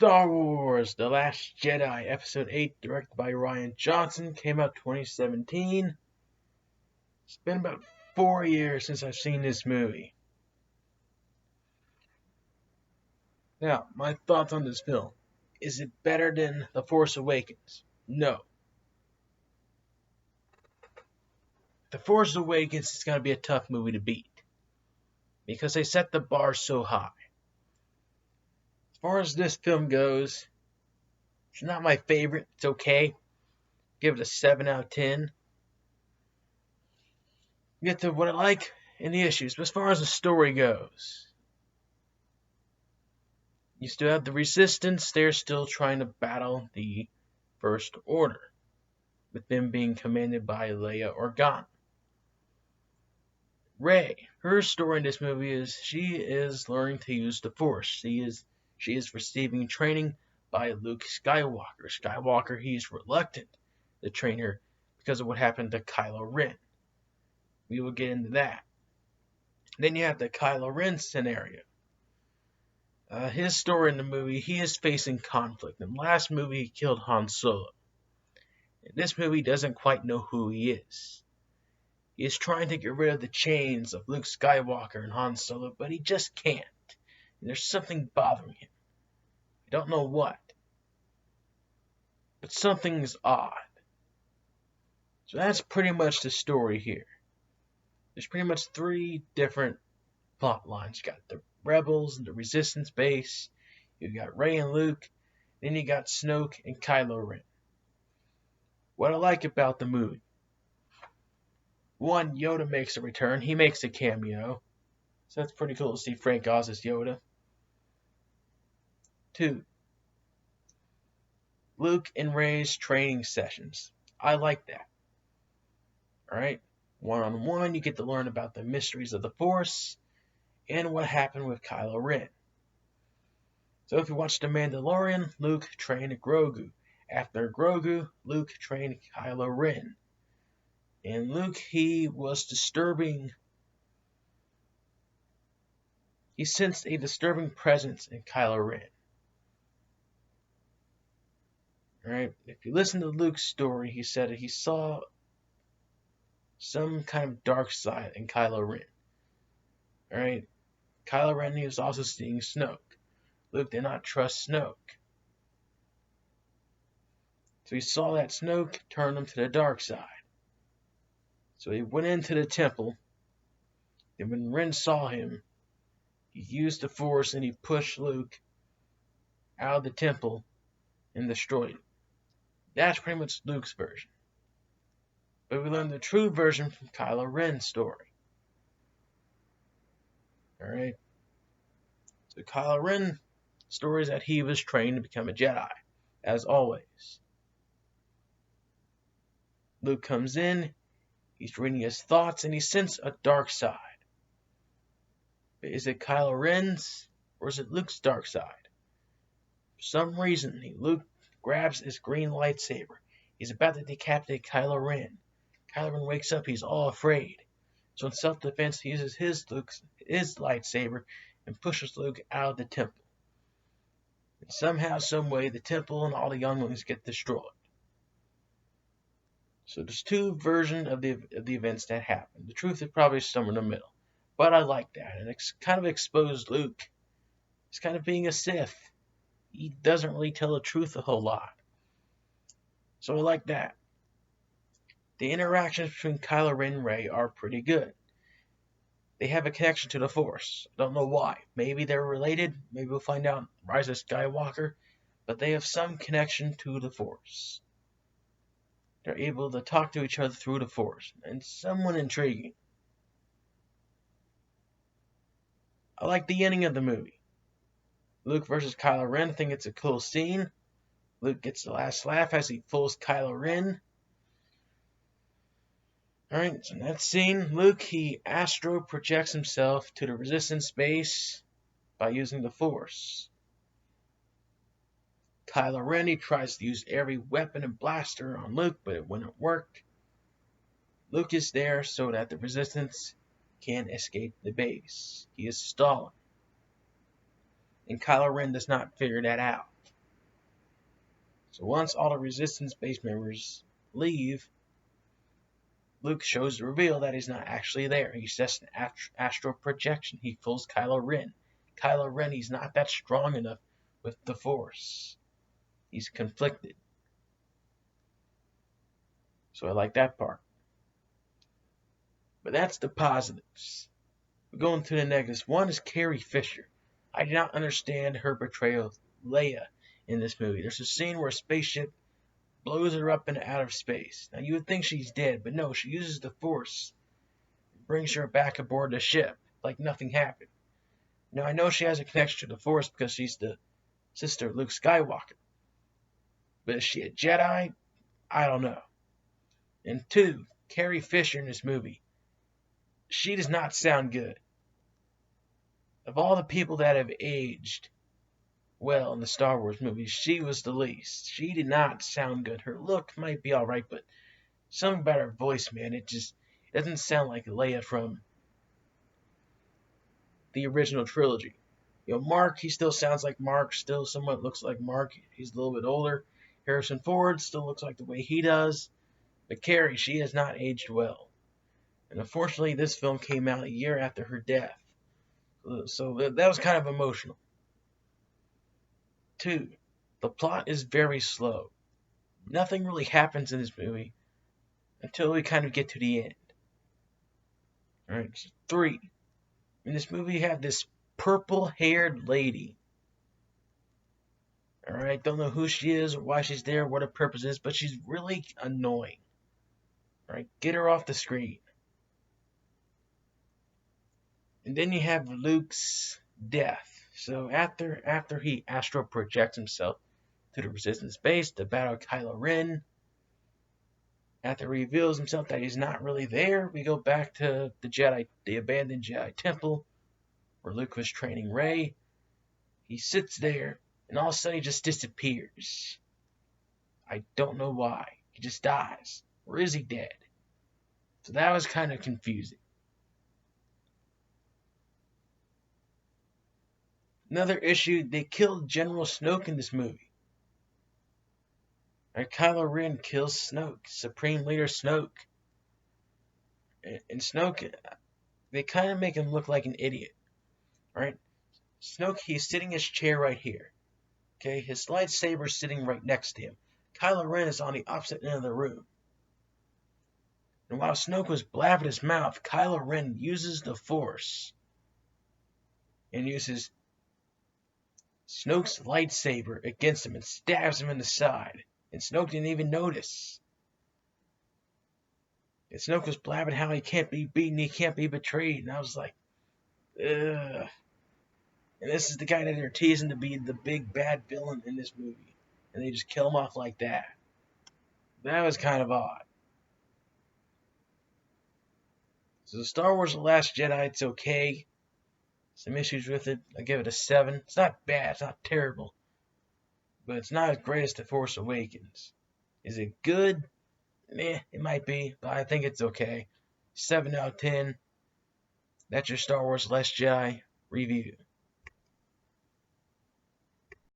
Star Wars: The Last Jedi, Episode 8, directed by Rian Johnson, came out 2017. It's been about 4 years since I've seen this movie. Now, my thoughts on this film. Is it better than The Force Awakens? No. The Force Awakens is going to be a tough movie to beat, because they set the bar so high. As far as this film goes, it's not my favorite. It's okay. Give it a 7 out of 10. Get to what I like and the issues. But as far as the story goes, you still have the Resistance. They're still trying to battle the First Order, with them being commanded by Leia Organa. Rey, her story in this movie is she is learning to use the Force. She is receiving training by Luke Skywalker. Skywalker, he's reluctant to train her because of what happened to Kylo Ren. We will get into that. Then you have the Kylo Ren scenario. His story in the movie, he is facing conflict. In the last movie, he killed Han Solo. In this movie, he doesn't quite know who he is. He is trying to get rid of the chains of Luke Skywalker and Han Solo, but he just can't. And there's something bothering him. I don't know what. But something's odd. So that's pretty much the story here. There's pretty much 3 different plot lines. You got the Rebels and the Resistance base. You got Rey and Luke. Then you got Snoke and Kylo Ren. What I like about the movie. 1, Yoda makes a return. He makes a cameo. So that's pretty cool to see Frank Oz as Yoda. 2, Luke and Rey's training sessions. I like that. Alright? One-on-one, you get to learn about the mysteries of the Force and what happened with Kylo Ren. So if you watch The Mandalorian, Luke trained Grogu. After Grogu, Luke trained Kylo Ren. And Luke, he was disturbing. He sensed a disturbing presence in Kylo Ren. Alright, if you listen to Luke's story, he said that he saw some kind of dark side in Kylo Ren. Alright, Kylo Ren, he was also seeing Snoke. Luke did not trust Snoke. So he saw that Snoke turn him to the dark side. So he went into the temple, and when Ren saw him, he used the Force and he pushed Luke out of the temple and destroyed him. That's pretty much Luke's version. But we learned the true version from Kylo Ren's story. Alright? So Kylo Ren's story is that he was trained to become a Jedi, as always. Luke comes in. He's reading his thoughts, and he sensed a dark side. But is it Kylo Ren's, or is it Luke's dark side? For some reason, Luke grabs his green lightsaber. He's about to decapitate Kylo Ren. Kylo Ren wakes up, he's all afraid. So in self-defense, he uses his lightsaber and pushes Luke out of the temple. And somehow, some way, the temple and all the younglings get destroyed. So there's 2 versions of the events that happen. The truth is probably somewhere in the middle. But I like that. And it's kind of exposed Luke. He's kind of being a Sith. He doesn't really tell the truth a whole lot. So I like that. The interactions between Kylo Ren and Rey are pretty good. They have a connection to the Force. I don't know why. Maybe they're related. Maybe we'll find out in Rise of Skywalker. But they have some connection to the Force. They're able to talk to each other through the Force. And somewhat intriguing. I like the ending of the movie. Luke versus Kylo Ren. I think it's a cool scene. Luke gets the last laugh as he fools Kylo Ren. Alright, so in that scene, Luke, he astro projects himself to the Resistance base by using the Force. Kylo Ren, he tries to use every weapon and blaster on Luke, but it wouldn't work. Luke is there so that the Resistance can't escape the base. He is stalling. And Kylo Ren does not figure that out. So once all the Resistance base members leave, Luke shows the reveal that he's not actually there. He's just an astral projection. He fools Kylo Ren. Kylo Ren, he's not that strong enough with the Force. He's conflicted. So I like that part. But that's the positives. We're going to the negatives. One is Carrie Fisher. I do not understand her portrayal of Leia in this movie. There's a scene where a spaceship blows her up into outer space. Now you would think she's dead, but no, she uses the Force, brings her back aboard the ship like nothing happened. Now I know she has a connection to the Force because she's the sister of Luke Skywalker. But is she a Jedi? I don't know. And two, Carrie Fisher in this movie. She does not sound good. Of all the people that have aged well in the Star Wars movies, she was the least. She did not sound good. Her look might be alright, but something about her voice, man, it doesn't sound like Leia from the original trilogy. You know, Mark, he still sounds like Mark, still somewhat looks like Mark. He's a little bit older. Harrison Ford still looks like the way he does. But Carrie, she has not aged well. And unfortunately, this film came out a year after her death. So that was kind of emotional. Two, the plot is very slow. Nothing really happens in this movie until we kind of get to the end. Alright, so three, in this movie you have this purple-haired lady. Alright, don't know who she is or why she's there, what her purpose is, but she's really annoying. Alright, get her off the screen. And then you have Luke's death. So after he astral projects himself to the Resistance base to battle Kylo Ren, after he reveals himself that he's not really there, we go back to the abandoned Jedi temple where Luke was training Rey. He sits there, and all of a sudden he just disappears. I don't know why. He just dies. Or is he dead? So that was kind of confusing. Another issue, they killed General Snoke in this movie. Right, Kylo Ren kills Snoke, Supreme Leader Snoke. And Snoke, they kind of make him look like an idiot. Right? Snoke, he's sitting in his chair right here. Okay, his lightsaber's sitting right next to him. Kylo Ren is on the opposite end of the room. And while Snoke was blabbing his mouth, Kylo Ren uses the Force and uses Snoke's lightsaber against him and stabs him in the side. And Snoke didn't even notice. And Snoke was blabbing how he can't be beaten, he can't be betrayed. And I was like, ugh. And this is the guy that they're teasing to be the big bad villain in this movie. And they just kill him off like that. That was kind of odd. So Star Wars The Last Jedi, it's okay. Some issues with it. I give it a 7. It's not bad. It's not terrible. But it's not as great as The Force Awakens. Is it good? Meh, it might be. But I think it's okay. 7 out of 10. That's your Star Wars The Last Jedi review.